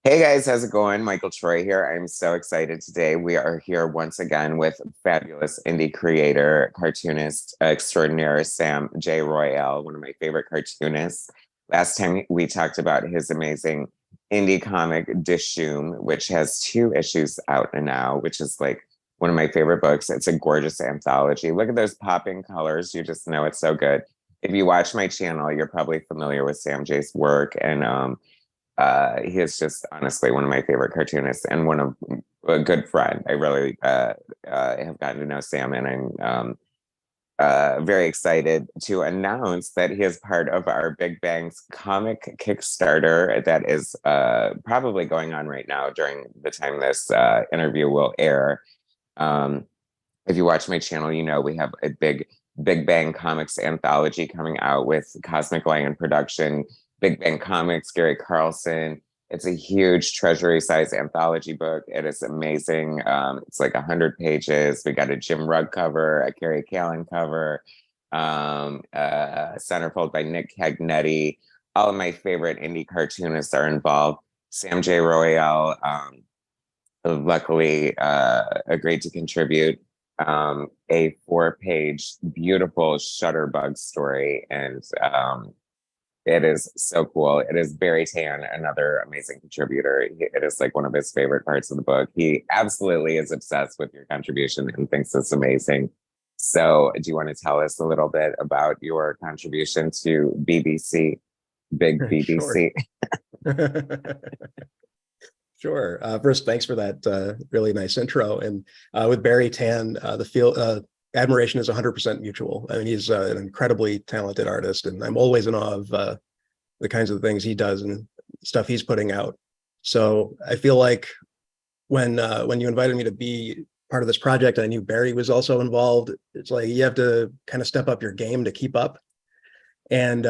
Hey guys, how's it going? Michael Troy here. I'm so excited today. We are here once again with fabulous indie creator, cartoonist extraordinaire Sam J. Royale, one of my favorite cartoonists. Last time we talked about his amazing indie comic Dishoom, which has 2 issues out now, which is like one of my favorite books. It's a gorgeous anthology. Look at those popping colors. You just know it's so good. If you watch my channel, you're probably familiar with Sam J's work and he is just honestly one of my favorite cartoonists and one of a good friend. I really have gotten to know Sam, and I'm very excited to announce that he is part of our Big Bang's comic Kickstarter that is probably going on right now during the time this interview will air. Um, if you watch my channel, you know we have a Big Bang Comics anthology coming out with Cosmic Lion production, Big Bang Comics, Gary Carlson. It's a huge treasury size anthology book. It is amazing. It's like 100 pages. We got a Jim Rugg cover, a Carrie Callan cover, centerfold by Nick Cagnetti. All of my favorite indie cartoonists are involved. Sam J. Royale luckily agreed to contribute a 4-page beautiful Shutterbug story, and it is so cool. It is Barry Tan, another amazing contributor. It is like one of his favorite parts of the book. He absolutely is obsessed with your contribution and thinks it's amazing. So do you want to tell us a little bit about your contribution to BBC, Big Sure. BBC? Sure. First, thanks for that really nice intro. And with Barry Tan, the field admiration is 100% mutual. I mean, he's an incredibly talented artist, and I'm always in awe of the kinds of things he does and stuff he's putting out. So I feel like when you invited me to be part of this project, I knew Barry was also involved. It's like you have to kind of step up your game to keep up. And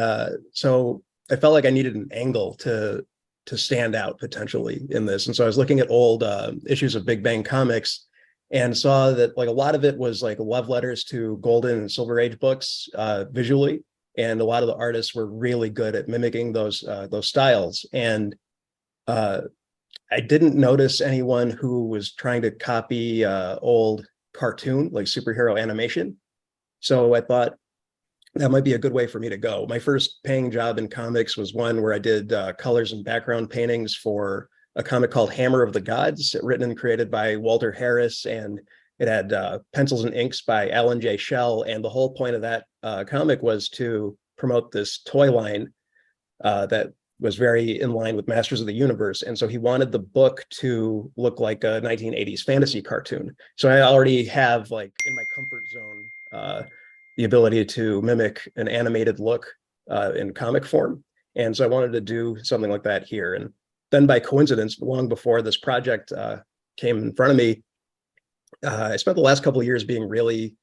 so I felt like I needed an angle to stand out potentially in this. And so I was looking at old issues of Big Bang Comics and saw that like a lot of it was like love letters to Golden and Silver Age books visually, and a lot of the artists were really good at mimicking those styles. And I didn't notice anyone who was trying to copy old cartoon like superhero animation. So I thought that might be a good way for me to go. My first paying job in comics was one where I did colors and background paintings for a comic called Hammer of the Gods, written and created by Walter Harris, and it had pencils and inks by Alan J. Shell. And the whole point of that comic was to promote this toy line that was very in line with Masters of the Universe. And so he wanted the book to look like a 1980s fantasy cartoon. So I already have like in my comfort zone the ability to mimic an animated look in comic form. And so I wanted to do something like that here. And then by coincidence, long before this project came in front of me, I spent the last couple of years being really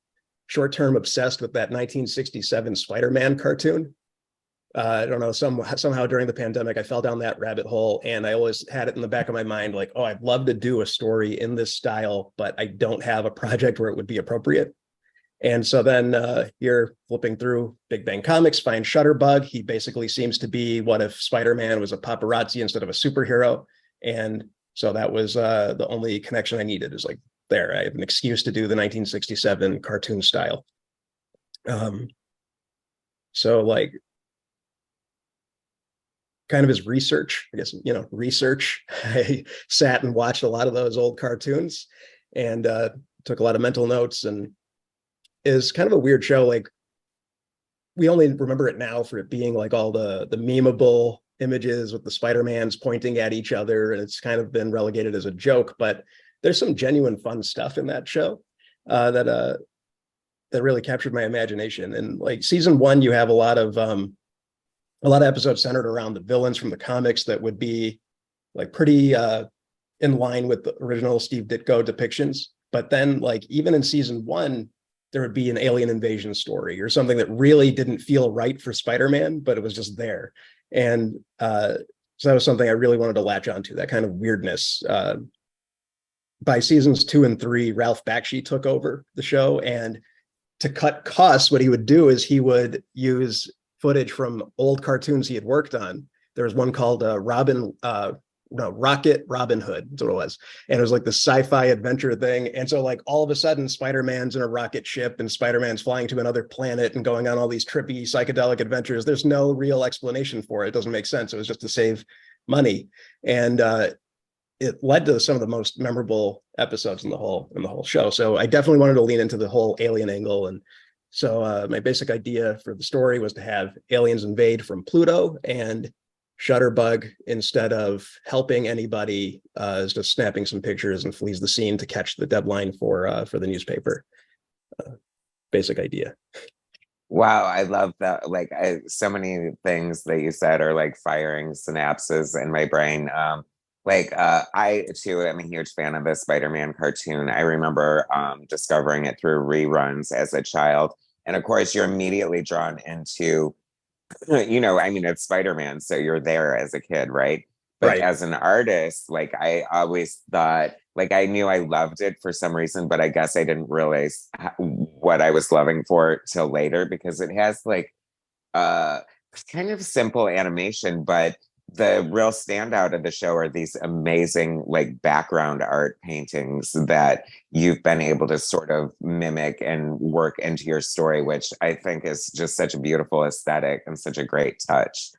short-term obsessed with that 1967 SpiderMan cartoon. I don't know, somehow during the pandemic, I fell down that rabbit hole, and I always had it in the back of my mind, like, oh, I'd love to do a story in this style, but I don't have a project where it would be appropriate. And so then you're flipping through Big Bang Comics, find Shutterbug. He basically seems to be what if Spider-Man was a paparazzi instead of a superhero. And so that was the only connection I needed, is like, there, I have an excuse to do the 1967 cartoon style. So like kind of as research, I guess, research, I sat and watched a lot of those old cartoons and took a lot of mental notes, and is kind of a weird show. Like we only remember it now for it being like all the memeable images with the Spider-Mans pointing at each other, and it's kind of been relegated as a joke, but there's some genuine fun stuff in that show that really captured my imagination. And like season 1, you have a lot of episodes centered around the villains from the comics that would be like pretty in line with the original Steve Ditko depictions. But then like even in season 1, there would be an alien invasion story or something that really didn't feel right for Spider-Man, but it was just there. And so that was something I really wanted to latch onto, that kind of weirdness. By seasons 2 and 3, Ralph Bakshi took over the show, and to cut costs, what he would do is he would use footage from old cartoons he had worked on. There was one called no, Rocket Robin Hood. That's what it was. And it was like the sci-fi adventure thing. And so like all of a sudden Spider-Man's in a rocket ship and Spider-Man's flying to another planet and going on all these trippy psychedelic adventures. There's no real explanation for it. It doesn't make sense. It was just to save money. And it led to some of the most memorable episodes in the whole show. So I definitely wanted to lean into the whole alien angle. And so my basic idea for the story was to have aliens invade from Pluto, and Shutterbug, instead of helping anybody, is just snapping some pictures and flees the scene to catch the deadline for the newspaper. Basic idea. Wow, I love that. Like, so many things that you said are like firing synapses in my brain. I too am a huge fan of the Spider-Man cartoon. I remember discovering it through reruns as a child. And of course, you're immediately drawn into, I mean, it's Spider-Man, so you're there as a kid, right? But Right. as an artist, like I always thought, like I knew I loved it for some reason, but I guess I didn't realize what I was loving for it till later, because it has like kind of simple animation, but the real standout of the show are these amazing like background art paintings that you've been able to sort of mimic and work into your story, which I think is just such a beautiful aesthetic and such a great touch.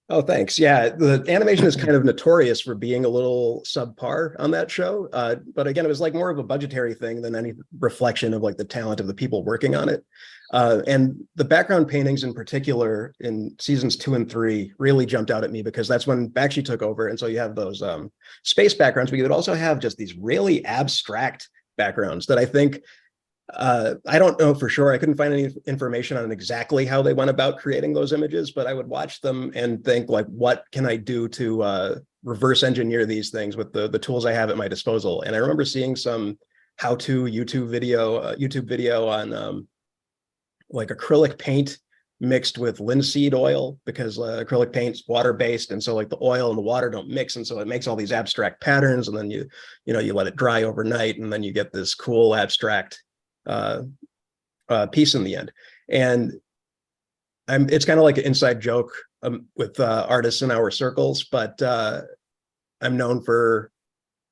Oh, thanks. Yeah, the animation is kind of notorious for being a little subpar on that show. But again, it was like more of a budgetary thing than any reflection of like the talent of the people working on it. And the background paintings in particular in seasons 2 and 3 really jumped out at me, because that's when Bakshi took over. And so you have those space backgrounds, but you would also have just these really abstract backgrounds that I think, I don't know for sure. I couldn't find any information on exactly how they went about creating those images, but I would watch them and think like, what can I do to reverse engineer these things with the tools I have at my disposal? And I remember seeing some how-to YouTube video on like acrylic paint mixed with linseed oil, because acrylic paint's water-based, and so like the oil and the water don't mix, and so it makes all these abstract patterns, and then you let it dry overnight, and then you get this cool abstract piece in the end. And it's kind of like an inside joke with artists in our circles, but I'm known for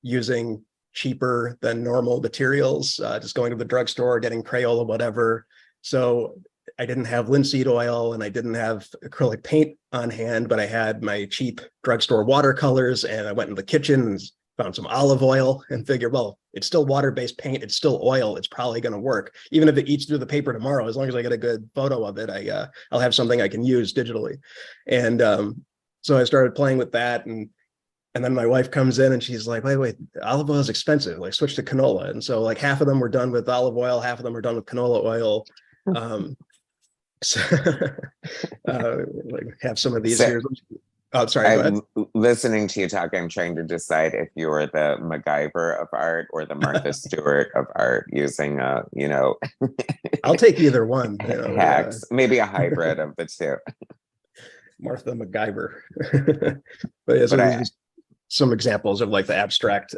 using cheaper than normal materials, just going to the drugstore, getting Crayola, whatever. So I didn't have linseed oil and I didn't have acrylic paint on hand, but I had my cheap drugstore watercolors, and I went in the kitchen and found some olive oil and figured, well, it's still water-based paint, it's still oil, it's probably going to work. Even if it eats through the paper tomorrow, as long as I get a good photo of it, I'll have something I can use digitally. And so I started playing with that, and then my wife comes in and she's like, wait, olive oil is expensive, like switch to canola. And so like half of them were done with olive oil, half of them were done with canola oil. So like have some of these here. Oh, sorry. Go ahead. Listening to you talk, I'm trying to decide if you were the MacGyver of art or the Martha Stewart of art, using I'll take either one. Hacks, maybe a hybrid of the two. Martha MacGyver. But yeah, so some examples of like the abstract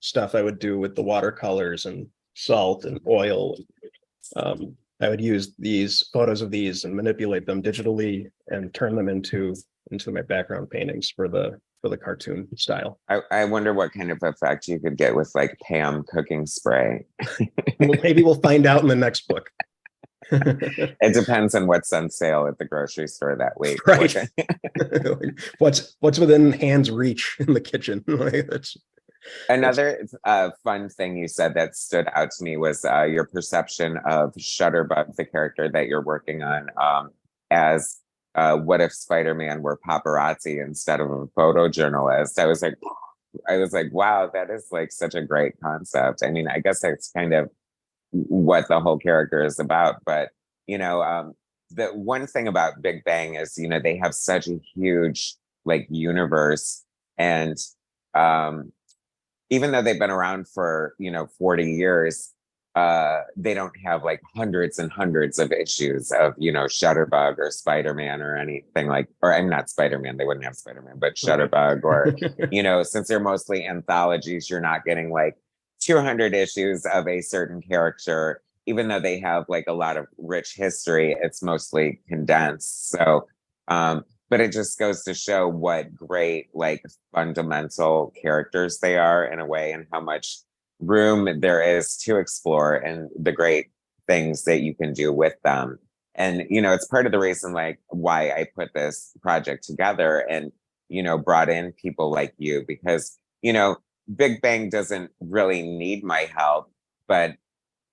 stuff I would do with the watercolors and salt and oil. I would use these photos of these and manipulate them digitally and turn them into my background paintings for the cartoon style. I wonder what kind of effect you could get with like Pam cooking spray. Well, maybe we'll find out in the next book. It depends on what's on sale at the grocery store that week. Right. What's within hand's reach in the kitchen. Another fun thing you said that stood out to me was your perception of Shutterbug, the character that you're working on, as what if Spider-Man were paparazzi instead of a photojournalist? I was like, wow, that is like such a great concept. I mean, I guess that's kind of what the whole character is about. But, the one thing about Big Bang is, they have such a huge like universe. And even though they've been around for, 40 years, they don't have like hundreds and hundreds of issues of, Shutterbug or Spider-Man or anything or I'm not Spider-Man, they wouldn't have Spider-Man, but Shutterbug or, since they're mostly anthologies, you're not getting like 200 issues of a certain character, even though they have like a lot of rich history, it's mostly condensed. So but it just goes to show what great, like, fundamental characters they are in a way, and how much room there is to explore and the great things that you can do with them. And, it's part of the reason, like, why I put this project together and, brought in people like you, because, Big Bang doesn't really need my help, but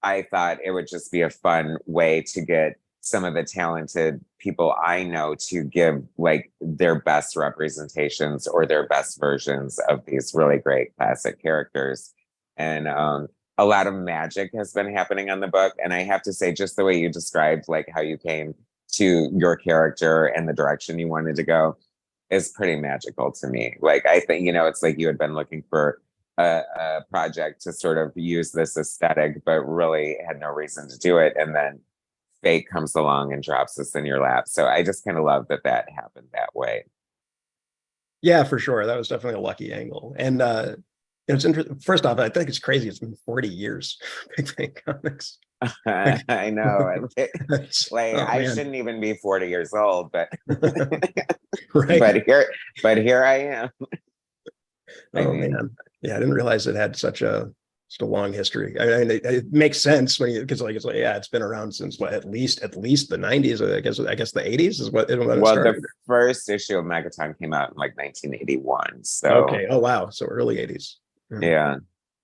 I thought it would just be a fun way to get some of the talented people I know to give, like, their best representations or their best versions of these really great classic characters. And a lot of magic has been happening on the book. And I have to say, just the way you described, like, how you came to your character and the direction you wanted to go is pretty magical to me. Like, I think, it's like you had been looking for a project to sort of use this aesthetic, but really had no reason to do it. And then fate comes along and drops this in your lap. So I just kind of love that that happened that way. Yeah, for sure. That was definitely a lucky angle. And it's interesting. First off, I think it's crazy. It's been 40 years. Big Bang Comics. I know. Like, oh, I shouldn't even be 40 years old, but right. but here I am. Oh man. Yeah, I didn't realize it had such a long history. I mean, it makes sense when because it's like, yeah, it's been around since what, at least the 90s. I guess the 80s is when it started. The first issue of Megaton came out in like 1981. So okay. Oh wow. So early 80s. Yeah.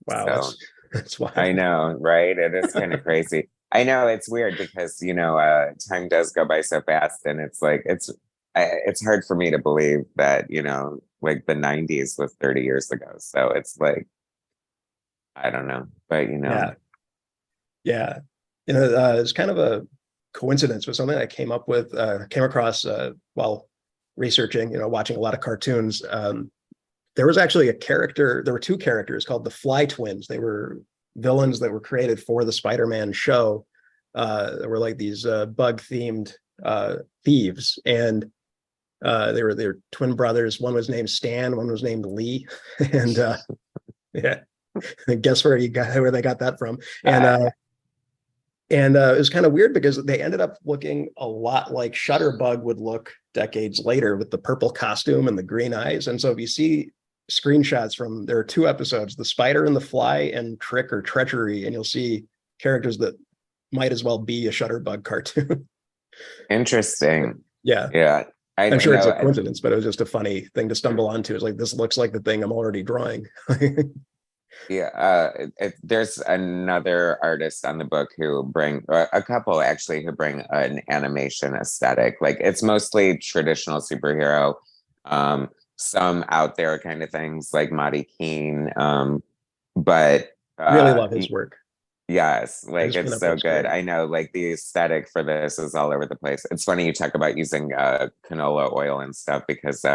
Wow. So, that's wild. I know, right? It is kind of crazy. I know, it's weird because time does go by so fast, and it's like it's hard for me to believe that like the 90s was 30 years ago. So it's like, I don't know, but yeah. It's kind of a coincidence with something I came across while researching, watching a lot of cartoons. There was actually there were two characters called the Fly Twins. They were villains that were created for the SpiderMan show. They were like these bug themed thieves, and they were twin brothers. One was named Stan, one was named Lee, and yeah, guess where they got that from. And it was kind of weird because they ended up looking a lot like Shutterbug would look decades later, with the purple costume and the green eyes. And so if you see screenshots there are two episodes, The Spider and the Fly and Trick or Treachery, and you'll see characters that might as well be a Shutterbug cartoon. Interesting. Yeah. I'm sure it's a coincidence, but it was just a funny thing to stumble onto. It's like, this looks like the thing I'm already drawing. Yeah, there's another artist on the book who bring a couple actually who bring an animation aesthetic. Like, it's mostly traditional superhero, some out there kind of things like Marty Keene, but really love his work. Yes, like, it's so good. Great. I know, like, the aesthetic for this is all over the place. It's funny you talk about using canola oil and stuff, because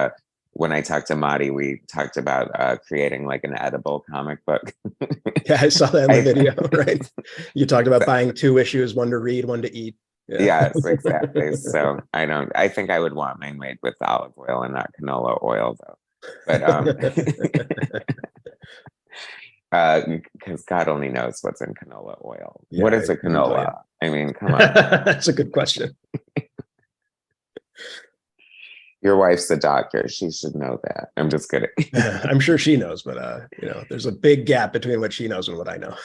when I talked to Madi, we talked about creating like an edible comic book. Yeah, I saw that in the video, right? You talked about buying 2 issues, one to read, one to eat. Yeah. Yes, exactly. So I think I would want mine made with olive oil and not canola oil, though. But because God only knows what's in canola oil. Yeah, what is a canola? I mean, come on. That's a good question. Your wife's a doctor. She should know that. I'm just kidding. I'm sure she knows, but there's a big gap between what she knows and what I know.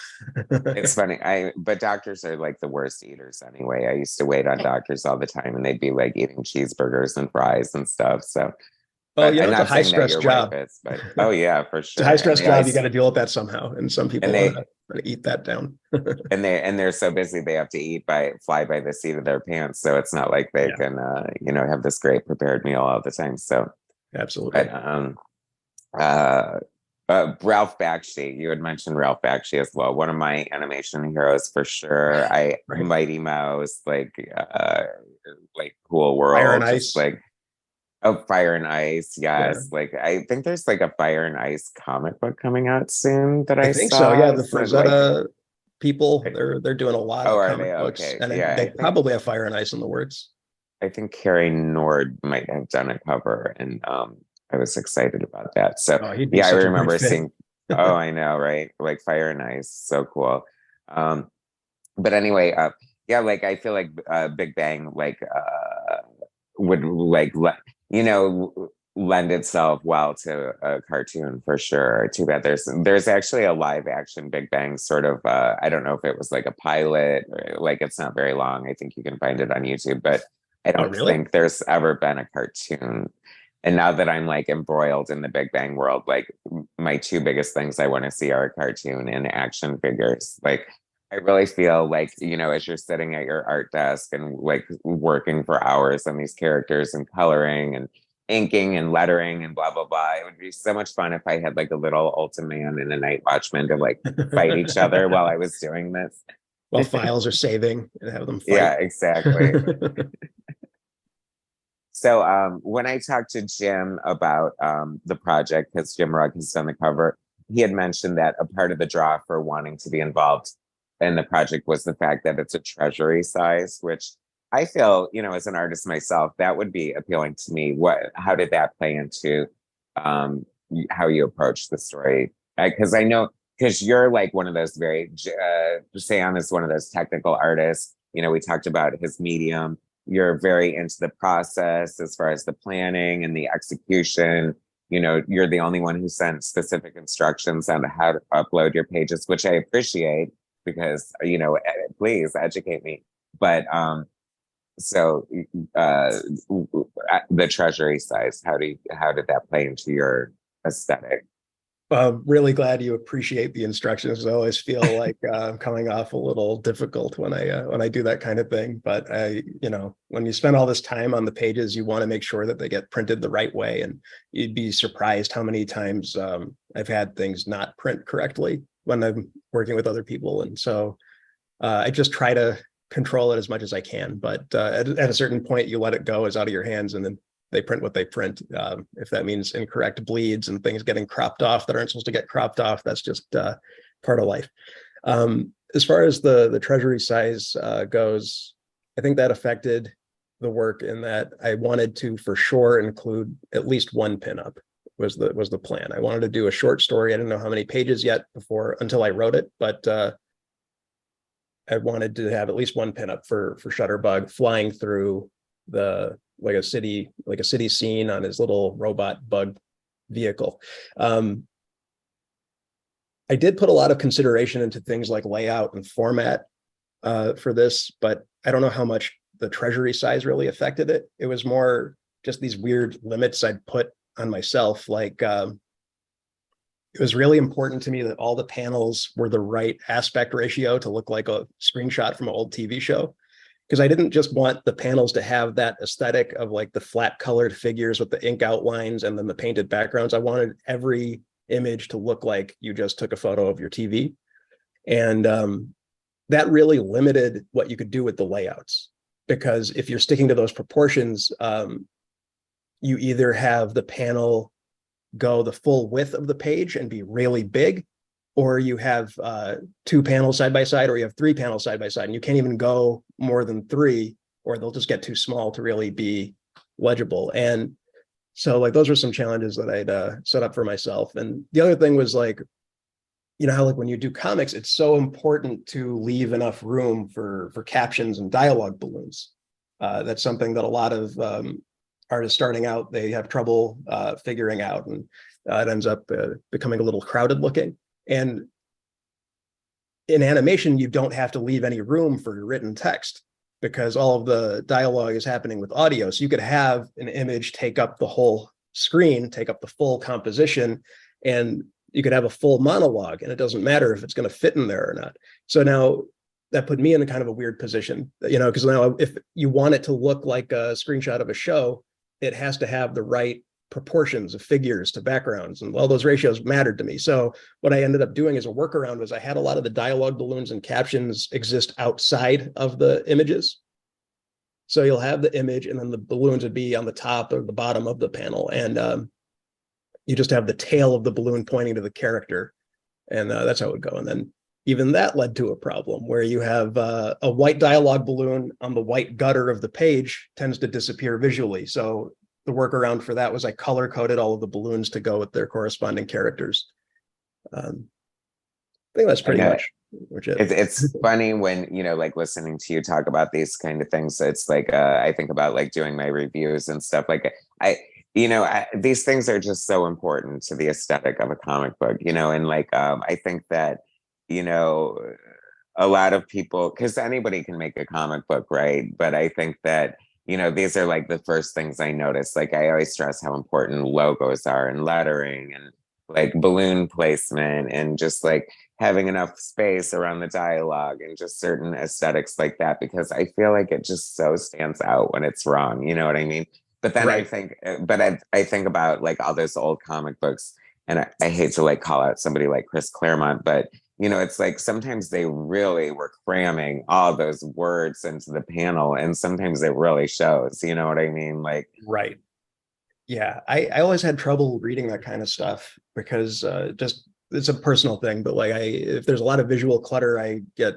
It's funny. But doctors are like the worst eaters anyway. I used to wait on doctors all the time, and they'd be like eating cheeseburgers and fries and stuff. So, well, it's a high stress job. But oh yeah, for sure. It's a high stress job. You got to deal with that somehow, and some people eat that down. and they're so busy they have to fly by the seat of their pants. So it's not like they can have this great prepared meal all the time. So absolutely. But Ralph Bakshi, you had mentioned Ralph Bakshi as well. One of my animation heroes for sure. Mighty Mouse, like Cool World, Fire and Ice. Fire and Ice, yes. Yeah. Like, I think there's like a Fire and Ice comic book coming out soon that I think saw. So. Yeah, the Frazetta people, they're doing a lot of comic books, okay. And they probably have Fire and Ice in the works. I think Carrie Nord might have done a cover, and I was excited about that. So I remember seeing. Oh, I know, right? Like Fire and Ice, so cool. But anyway, like, I feel like Big Bang would like you know, lend itself well to a cartoon for sure. Too bad there's actually a live action Big Bang sort of I don't know if it was like a pilot or like it's not very long. I think you can find it on YouTube, but I Oh, don't really? think there's ever been a cartoon. And now that I'm like embroiled in the Big Bang world, like my two biggest things I want to see are a cartoon and action figures. Like I really feel like, you know, as you're sitting at your art desk and like working for hours on these characters and coloring and inking and lettering and blah blah blah. It would be so much fun if I had like a little Ultraman and a Night Watchman to like fight each other while I was doing this. While files are saving and have them fight. Yeah, exactly. So when I talked to Jim about the project, because Jim Rugg has done the cover, he had mentioned that a part of the draw for wanting to be involved in the project was the fact that it's a treasury size, which I feel, you know, as an artist myself, that would be appealing to me. How did that play into how you approach the story? Because I know, because you're like one of those Sam is one of those technical artists. You know, we talked about his medium. You're very into the process as far as the planning and the execution. You know, you're the only one who sent specific instructions on how to upload your pages, which I appreciate because, you know, please educate me. But so the treasury size, how did that play into your aesthetic? Really glad you appreciate the instructions. I always feel like I'm coming off a little difficult when I do that kind of thing. But you know, when you spend all this time on the pages, you want to make sure that they get printed the right way. And you'd be surprised how many times I've had things not print correctly when I'm working with other people. And so I just try to control it as much as I can. But at a certain point, you let it go, it's out of your hands, and then they print what they print. If that means incorrect bleeds and things getting cropped off that aren't supposed to get cropped off, that's just part of life. As far as the treasury size goes, I think that affected the work in that I wanted to for sure include at least one pinup was the plan. I wanted to do a short story. I didn't know how many pages yet until I wrote it, but I wanted to have at least one pinup for Shutterbug flying through like a city scene on his little robot bug vehicle. I did put a lot of consideration into things like layout and format for this, but I don't know how much the treasury size really affected it. It was more just these weird limits I'd put on myself. Like it was really important to me that all the panels were the right aspect ratio to look like a screenshot from an old TV show. Because I didn't just want the panels to have that aesthetic of like the flat colored figures with the ink outlines and then the painted backgrounds. I wanted every image to look like you just took a photo of your TV. And that really limited what you could do with the layouts. Because if you're sticking to those proportions, you either have the panel go the full width of the page and be really big, or you have two panels side by side, or you have three panels side by side, and you can't even go more than three, or they'll just get too small to really be legible. And so like those were some challenges that I'd set up for myself. And the other thing was like, you know how like when you do comics, it's so important to leave enough room for captions and dialogue balloons. That's something that a lot of artists starting out, they have trouble figuring out, and it ends up becoming a little crowded looking. And in animation, you don't have to leave any room for written text because all of the dialogue is happening with audio. So you could have an image take up the whole screen, take up the full composition, and you could have a full monologue, and it doesn't matter if it's going to fit in there or not. So now that put me in a kind of a weird position, you know, because now if you want it to look like a screenshot of a show, it has to have the right proportions of figures to backgrounds, and all those ratios mattered to me. So what I ended up doing as a workaround was I had a lot of the dialogue balloons and captions exist outside of the images. So you'll have the image and then the balloons would be on the top or the bottom of the panel, and you just have the tail of the balloon pointing to the character, and that's how it would go. And then even that led to a problem where you have a white dialogue balloon on the white gutter of the page tends to disappear visually. So the workaround for that was I color coded all of the balloons to go with their corresponding characters. I think that's pretty much which is it's funny when, you know, like listening to you talk about these kind of things. It's like I think about like doing my reviews and stuff. Like these things are just so important to the aesthetic of a comic book, you know, and like I think that, you know, a lot of people, because anybody can make a comic book, right? But I think that, you know, these are like the first things I notice. Like I always stress how important logos are and lettering and like balloon placement and just like having enough space around the dialogue and just certain aesthetics like that, because I feel like it just so stands out when it's wrong. You know what I mean? But then I right. think, I think about like all those old comic books, and I hate to like call out somebody like Chris Claremont, but you know, it's like sometimes they really were cramming all those words into the panel, and sometimes it really shows. You know what I mean? Like, Right. Yeah, I always had trouble reading that kind of stuff because just it's a personal thing. But like, if there's a lot of visual clutter, I get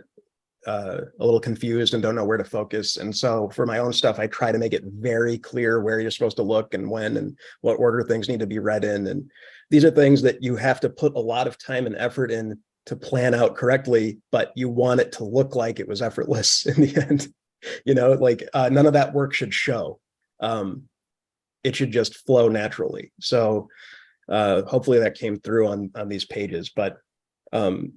a little confused and don't know where to focus. And so for my own stuff, I try to make it very clear where you're supposed to look and when and what order things need to be read in. And these are things that you have to put a lot of time and effort in to plan out correctly, but you want it to look like it was effortless in the end. You know, like none of that work should show. It should just flow naturally. So hopefully that came through on these pages. But the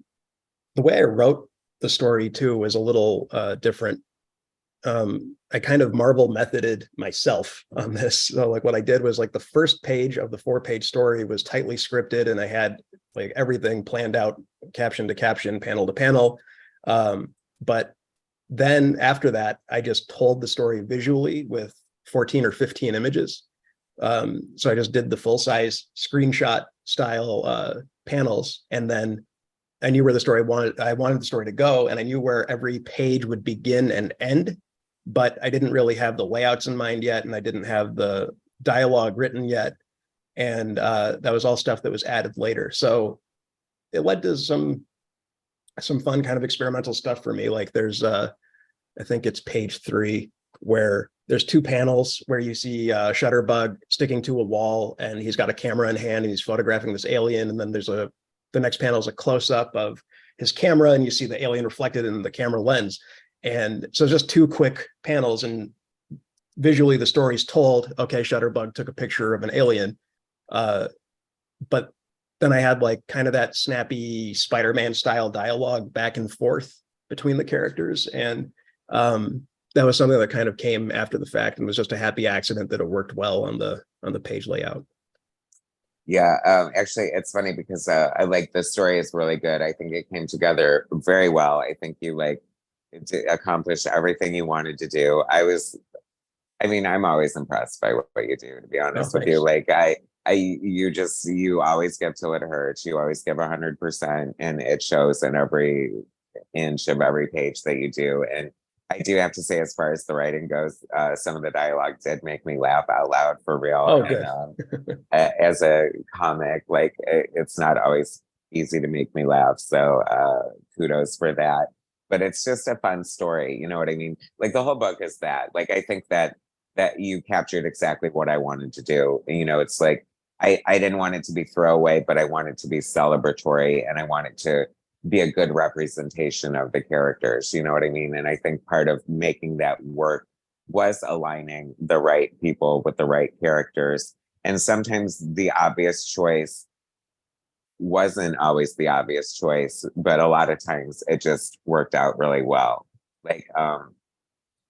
way I wrote the story too was a little different. I kind of Marvel methoded myself on this. So like what I did was like the first page of the 4-page story was tightly scripted, and I had like everything planned out, caption to caption, panel to panel. But then after that, I just told the story visually with 14 or 15 images. So I just did the full size screenshot style panels, and then I knew where I wanted the story to go, and I knew where every page would begin and end, but I didn't really have the layouts in mind yet, and I didn't have the dialogue written yet. And that was all stuff that was added later. So it led to some fun kind of experimental stuff for me. Like there's I think it's page 3 where there's 2 panels where you see Shutterbug sticking to a wall, and he's got a camera in hand and he's photographing this alien. And then the next panel is a close-up of his camera, and you see the alien reflected in the camera lens. And so just 2 quick panels, and visually the story's told, okay, Shutterbug took a picture of an alien. But then I had like kind of that snappy SpiderMan style dialogue back and forth between the characters. And that was something that kind of came after the fact, and was just a happy accident that it worked well on the page layout. yeah, actually, it's funny because I like the story is really good. I think it came together very well. I think you like accomplished everything you wanted to do. I mean, I'm always impressed by what you do, to be honest with you. Like you always give till it hurts. You always give 100%, and it shows in every inch of every page that you do. And I do have to say, as far as the writing goes, some of the dialogue did make me laugh out loud for real. Oh, good. And as a comic, like it's not always easy to make me laugh. So kudos for that. But it's just a fun story. You know what I mean? Like the whole book is that. Like I think that you captured exactly what I wanted to do. You know, it's like I didn't want it to be throwaway, but I wanted to be celebratory, and I wanted to be a good representation of the characters. You know what I mean? And I think part of making that work was aligning the right people with the right characters. And sometimes the obvious choice wasn't always the obvious choice, but a lot of times it just worked out really well. Like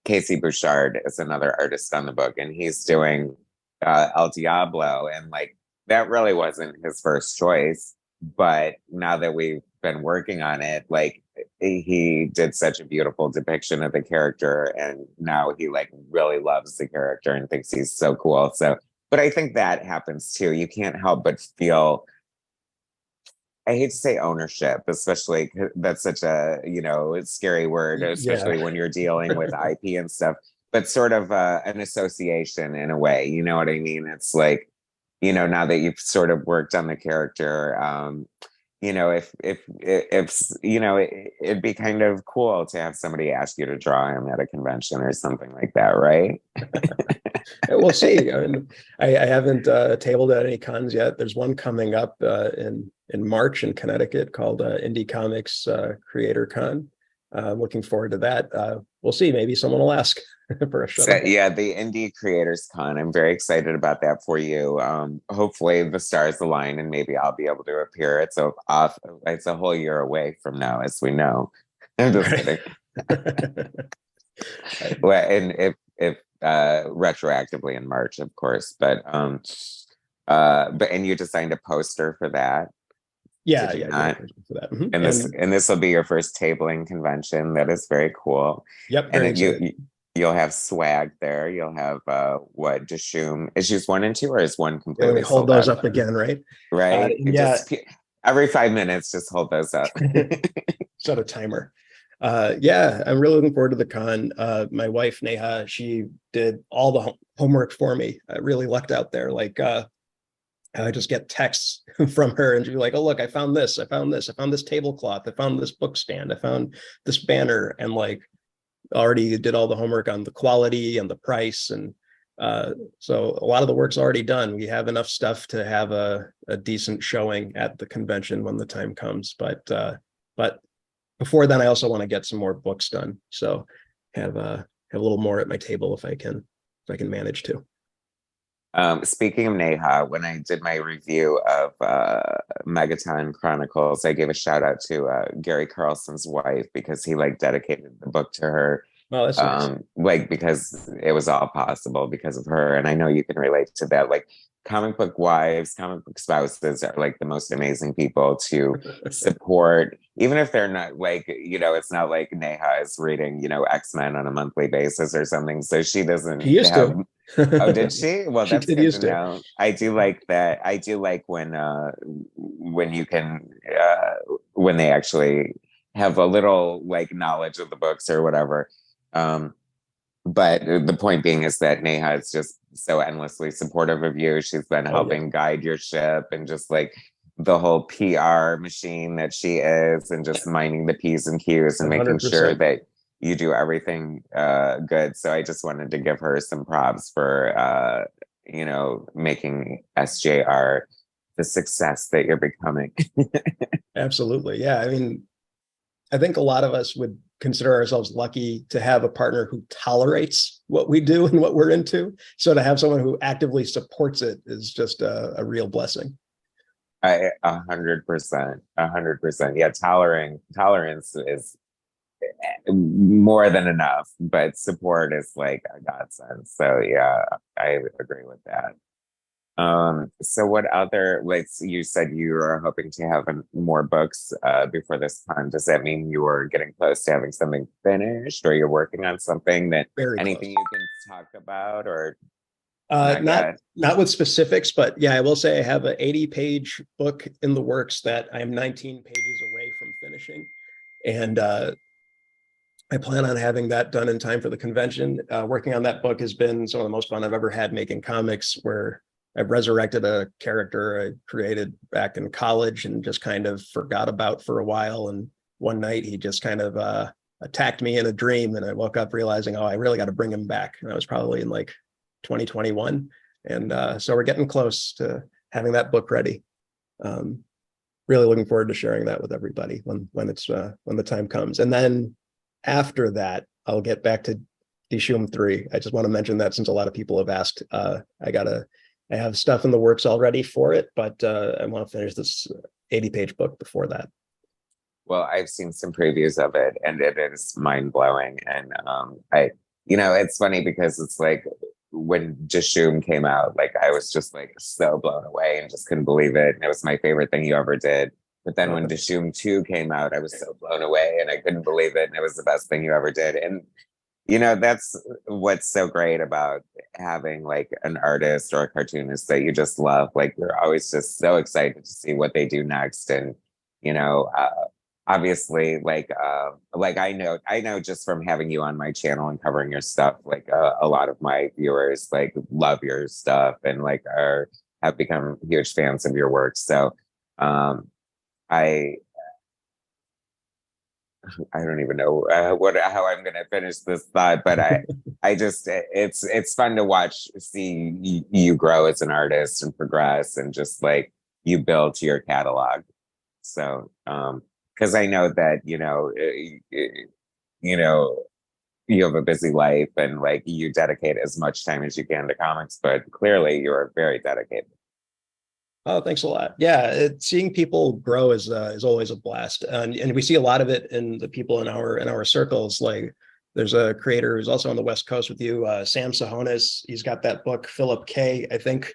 Casey Bouchard is another artist on the book, and he's doing El Diablo, and like that really wasn't his first choice. But now that we've been working on it, like he did such a beautiful depiction of the character, and now he like really loves the character and thinks he's so cool. So, but I think that happens too. You can't help but feel, I hate to say ownership, especially that's such a, you know, scary word, especially when you're dealing with IP and stuff, but sort of an association in a way, you know what I mean? It's like, you know, now that you've sort of worked on the character, if it'd be kind of cool to have somebody ask you to draw him at a convention or something like that, right? We'll see. I mean, I haven't tabled at any cons yet. There's one coming up in March in Connecticut called Indie Comics Creator Con. Looking forward to that. We'll see. Maybe someone will ask for a So, Shutterbug. yeah, the Indie Creators Con. I'm very excited about that for you. Hopefully the stars align and maybe I'll be able to appear. It's a whole year away from now, as we know. I'm just kidding. Well, and if retroactively in March, of course, but and you designed a poster for that. Yeah, Did you yeah, not? for that. Mm-hmm. And this will be your first tabling convention. That is very cool. Yep, And very excited. you'll have swag there. You'll have what Dishoom issues 1 and 2, or is one Let completely me hold sold those out? up again, right? Right? Yeah. Every 5 minutes, just hold those up. Set a timer. Yeah, I'm really looking forward to the con. My wife Neha, she did all the homework for me. I really lucked out there. Like I just get texts from her and she'd be like, oh, look, I found this, I found this, I found this tablecloth, I found this book stand, I found this banner, and like already did all the homework on the quality and the price. And so a lot of the work's already done. We have enough stuff to have a decent showing at the convention when the time comes. But before then, I also want to get some more books done. So have a little more at my table if I can manage to. Speaking of Neha, when I did my review of Megaton Chronicles, I gave a shout out to Gary Carlson's wife because he like dedicated the book to her. Oh, that's nice. Like because it was all possible because of her, and I know you can relate to that. Like comic book wives, comic book spouses are like the most amazing people to support, even if they're not like, it's not like Neha is reading, X-Men on a monthly basis or something. So she doesn't She used have. to. Oh, did she? Well, She that's did good to used to. know. I do like that. I do like when you can when they actually have a little like knowledge of the books or whatever. But the point being is that Neha is just so endlessly supportive of you. She's been Oh yeah. helping guide your ship and just like the whole PR machine that she is, and just minding the P's and Q's and making sure 100%. that you do everything good. So I just wanted to give her some props for making SJR the success that you're becoming. Absolutely. Yeah. I mean, I think a lot of us would consider ourselves lucky to have a partner who tolerates what we do and what we're into. So to have someone who actively supports it is just a real blessing. 100%, 100%. Yeah, tolerance is more than enough, but support is like a godsend. So yeah, I agree with that. So what other, like you said, you are hoping to have more books before this con. Does that mean you are getting close to having something finished, or you're working on something that Very anything close. you can talk about, or Not with specifics, but yeah, I will say I have an 80-page book in the works that I'm 19 pages away from finishing. And I plan on having that done in time for the convention. Working on that book has been some of the most fun I've ever had making comics, where I've resurrected a character I created back in college and just kind of forgot about for a while. And one night he just kind of attacked me in a dream, and I woke up realizing, oh, I really got to bring him back. And I was probably in like 2021. And so we're getting close to having that book ready. Really looking forward to sharing that with everybody when the time comes. And then after that, I'll get back to Dishoom 3. I just want to mention that since a lot of people have asked. I have stuff in the works already for it, but I want to finish this 80-page book before that. Well, I've seen some previews of it, and it is mind-blowing. And it's funny because it's like when Dishoom came out, like I was just like so blown away and just couldn't believe it. And it was my favorite thing you ever did. But then when Dishoom 2 came out, I was so blown away and I couldn't believe it. And it was the best thing you ever did. And that's what's so great about having like an artist or a cartoonist that you just love. Like you're always just so excited to see what they do next. And, obviously like I know just from having you on my channel and covering your stuff, like a lot of my viewers like love your stuff and like have become huge fans of your work. So, I I don't even know how I'm gonna finish this thought, but I just it's fun to watch, see you grow as an artist and progress, and just like you build to your catalog. So, because I know that you know you have a busy life and like you dedicate as much time as you can to comics, but clearly you're very dedicated. Oh, thanks a lot. Yeah, seeing people grow is always a blast, and we see a lot of it in the people in our circles. Like, there's a creator who's also on the West Coast with you, Sam Sahonis. He's got that book, Philip K. I think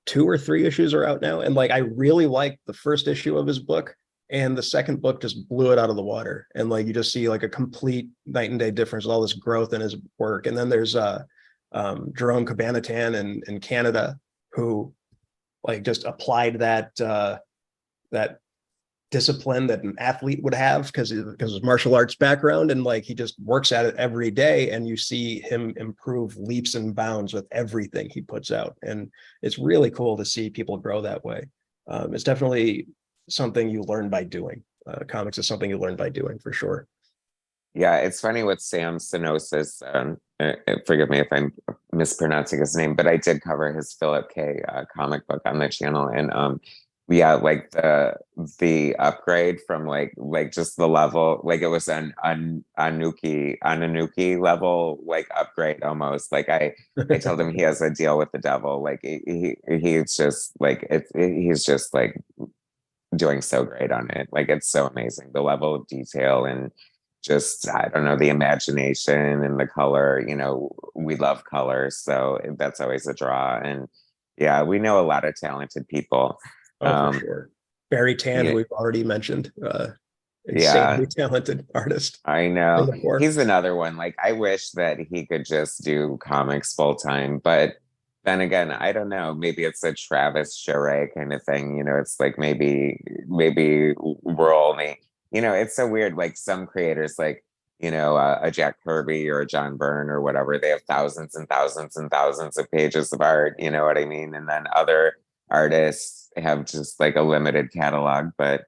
2 or 3 issues are out now, and like I really like the first issue of his book, and the second book just blew it out of the water. And like you just see like a complete night and day difference with all this growth in his work. And then there's Jerome Cabanatan in Canada, who like just applied that discipline that an athlete would have because of his martial arts background, and like he just works at it every day, and you see him improve leaps and bounds with everything he puts out. And it's really cool to see people grow that way. It's definitely something you learn by doing. Comics is something you learn by doing, for sure. Yeah, it's funny with Sam Cenosis. Forgive me if I'm mispronouncing his name, but I did cover his Philip K. Comic book on the channel, and yeah, like the upgrade from like just the level, like it was an Anuki level like upgrade almost. Like I told him he has a deal with the devil. Like he's just like he's just like doing so great on it. Like it's so amazing, the level of detail and just, I don't know, the imagination and the color. We love color, so that's always a draw. And yeah, we know a lot of talented people. Oh, for sure. Barry Tan, Yeah, who we've already mentioned, yeah, insanely talented artist I from know. before. He's another one. Like I wish that he could just do comics full time, but then again, I don't know. Maybe it's a Travis Charest kind of thing. It's like maybe we're only. It's so weird. Like some creators, like a Jack Kirby or a John Byrne or whatever, they have thousands and thousands and thousands of pages of art. You know what I mean? And then other artists have just like a limited catalog, but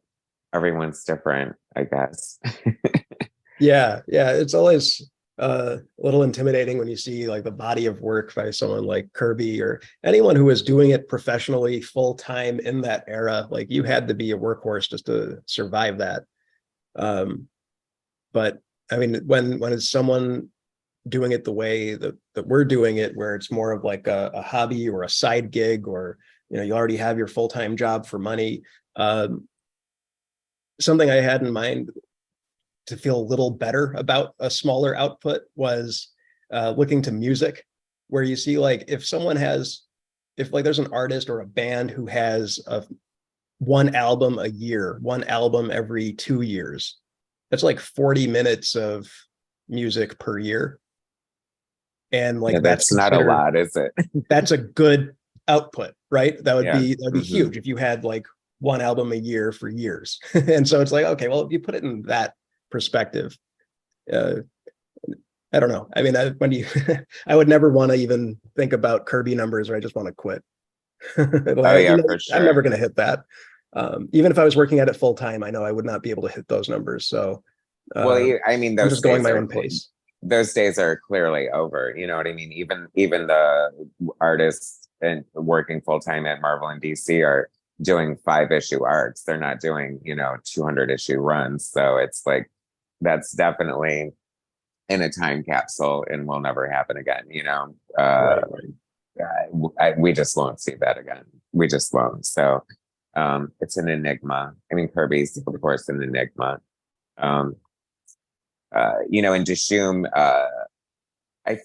everyone's different, I guess. Yeah, yeah, it's always a little intimidating when you see like the body of work by someone like Kirby or anyone who was doing it professionally full time in that era. Like you had to be a workhorse just to survive that. But I mean, when it's someone doing it the way that we're doing it, where it's more of like a hobby or a side gig, or you already have your full-time job for money. Something I had in mind to feel a little better about a smaller output was looking to music, where you see like if like there's an artist or a band who has one album a year, one album every 2 years, that's like 40 minutes of music per year. And like Yeah, that's not a lot, is it? that's a good output, right? That would Yeah. be huge if you had like one album a year for years. And so it's like, okay, well, if you put it in that perspective, I don't know. I mean, I would never want to even think about Kirby numbers, or I just want to quit. Oh Like, yeah, for I'm never sure. going to hit that. Even if I was working at it full time, I know I would not be able to hit those numbers. So Well, I mean, I'm just going my own pace. those days are clearly over. You know what I mean? Even the artists and working full time at Marvel and DC are doing 5-issue arcs. They're not doing 200-issue runs. So it's like that's definitely in a time capsule and will never happen again. Right, right. We just won't see that again. We just won't. So it's an enigma. I mean, Kirby's of course an enigma. Um, and Dishoom, I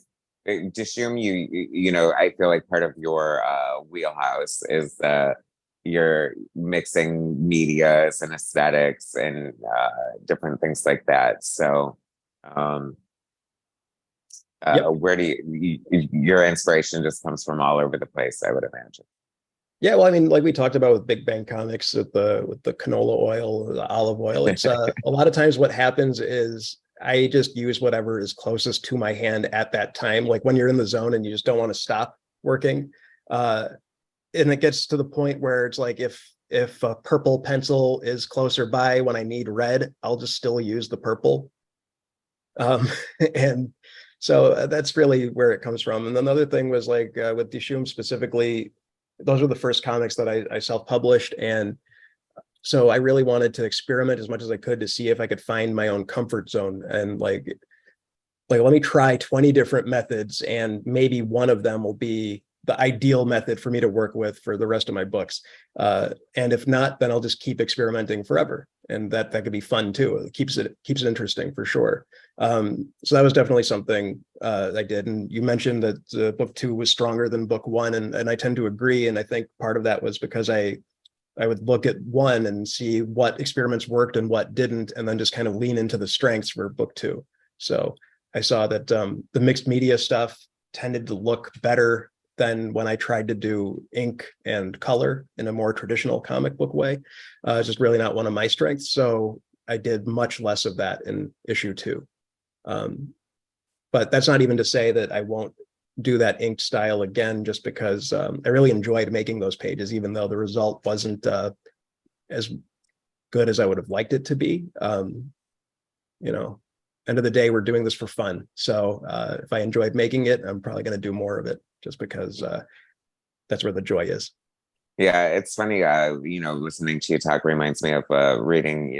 Dishoom, I feel like part of your wheelhouse is you're mixing medias and aesthetics and different things like that. So, Yep. where do your inspiration just comes from all over the place, I would imagine. Yeah, well, I mean, like we talked about with Big Bang Comics, with the canola oil, the olive oil. It's a lot of times what happens is I just use whatever is closest to my hand at that time. Like when you're in the zone and you just don't want to stop working, and it gets to the point where it's like if if a purple pencil is closer by when I need red, I'll just still use the purple. And so that's really where it comes from. And then the other thing was like with Dishoom specifically, those were the first comics that I self-published. And so I really wanted to experiment as much as I could to see if I could find my own comfort zone and like let me try 20 different methods and maybe one of them will be the ideal method for me to work with for the rest of my books. And if not, then I'll just keep experimenting forever. And that could be fun too. It keeps it interesting for sure. So that was definitely something I did. And you mentioned that book 2 was stronger than book 1, and I tend to agree. And I think part of that was because I would look at 1 and see what experiments worked and what didn't, and then just kind of lean into the strengths for book 2. So I saw that the mixed media stuff tended to look better than when I tried to do ink and color in a more traditional comic book way. It's just really not one of my strengths. So I did much less of that in issue 2. But that's not even to say that I won't do that inked style again, just because I really enjoyed making those pages, even though the result wasn't as good as I would have liked it to be. You know, end of the day, we're doing this for fun. So if I enjoyed making it, I'm probably going to do more of it just because that's where the joy is. Yeah, it's funny, listening to you talk reminds me of reading,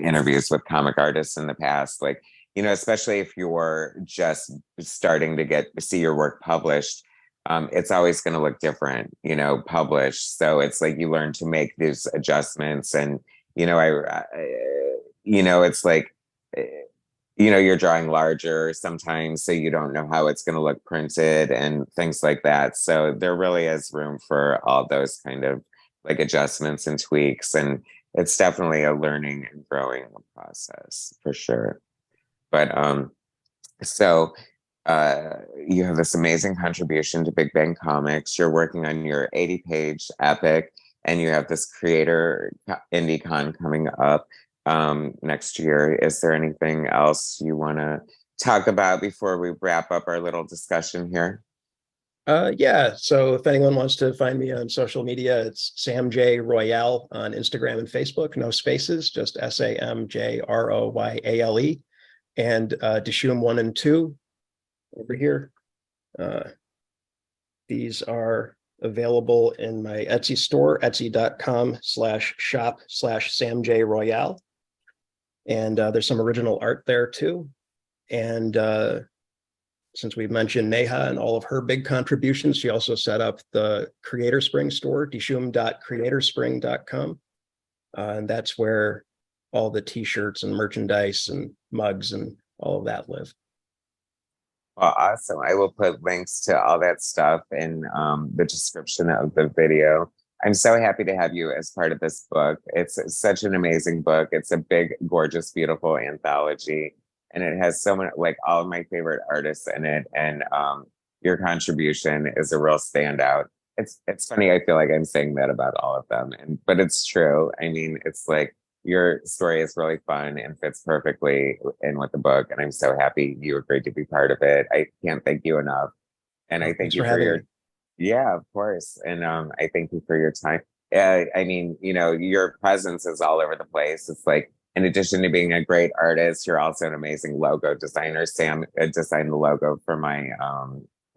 interviews with comic artists in the past, like, especially if you're just starting to see your work published, it's always going to look different, published. So it's like you learn to make these adjustments, and it's like, you're drawing larger sometimes, so you don't know how it's going to look printed and things like that. So there really is room for all those kind of like adjustments and tweaks, and it's definitely a learning and growing process for sure. But so you have this amazing contribution to Big Bang Comics. You're working on your 80-page epic, and you have this creator indie con coming up next year. Is there anything else you want to talk about before we wrap up our little discussion here? Yeah, so if anyone wants to find me on social media, it's Sam J Royale on Instagram and Facebook, no spaces, just SAMJROYALE, and Dishoom 1 and 2 over here. These are available in my Etsy store, etsy.com/shop/SamJRoyale. And there's some original art there too. And since we've mentioned Neha and all of her big contributions, she also set up the Creator Spring store, dishoom.creatorspring.com. And that's where all the t-shirts and merchandise and mugs and all of that live. Well, awesome. I will put links to all that stuff in the description of the video. I'm so happy to have you as part of this book. It's such an amazing book. It's a big, gorgeous, beautiful anthology. And it has so many, like all of my favorite artists in it. And your contribution is a real standout. It's funny, I feel like I'm saying that about all of them, but it's true. I mean, it's like your story is really fun and fits perfectly in with the book. And I'm so happy you agreed to be part of it. I can't thank you enough. And I thank you for your, yeah, of course. And I thank you for your time. I mean, your presence is all over the place. It's like, in addition to being a great artist, you're also an amazing logo designer. Sam designed the logo for my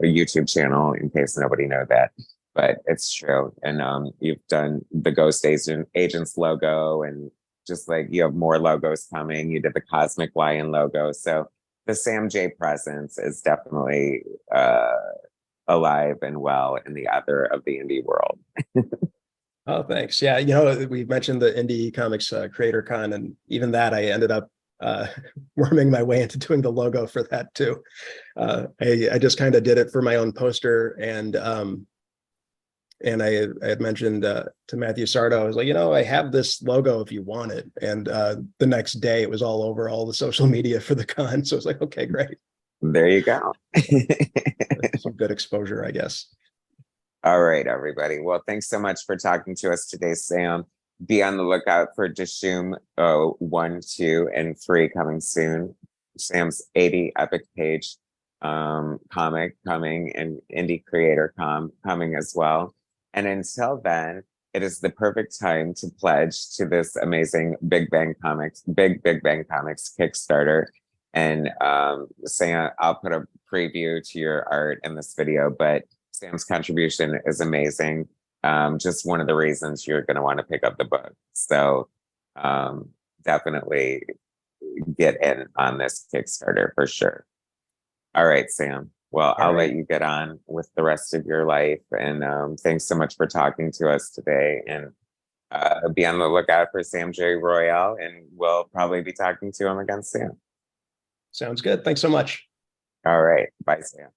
YouTube channel, in case nobody know that, but it's true. And you've done the Ghost Agents logo, and just like you have more logos coming. You did the Cosmic Lion logo. So the Sam J presence is definitely alive and well in the other of the indie world. Oh, thanks. Yeah, we mentioned the Indie Comics Creator Con, and even that I ended up worming my way into doing the logo for that too. I just kind of did it for my own poster, and I had mentioned to Matthew Sardo, I was like, I have this logo if you want it. And the next day it was all over all the social media for the con. So it's like, okay, great. There you go. Some good exposure, I guess. All right, everybody. Well, thanks so much for talking to us today, Sam. Be on the lookout for Dishoom 1, 2, and 3 coming soon. Sam's 80 epic page comic coming, and indie creator coming as well. And until then, it is the perfect time to pledge to this amazing Big Bang Comics Kickstarter. And Sam, I'll put a preview to your art in this video, but Sam's contribution is amazing. Just one of the reasons you're going to want to pick up the book. So definitely get in on this Kickstarter for sure. All right, Sam. Well, I'll let you get on with the rest of your life. And thanks so much for talking to us today. And be on the lookout for Sam J. Royale, and we'll probably be talking to him again soon. Sounds good. Thanks so much. All right. Bye, Sam.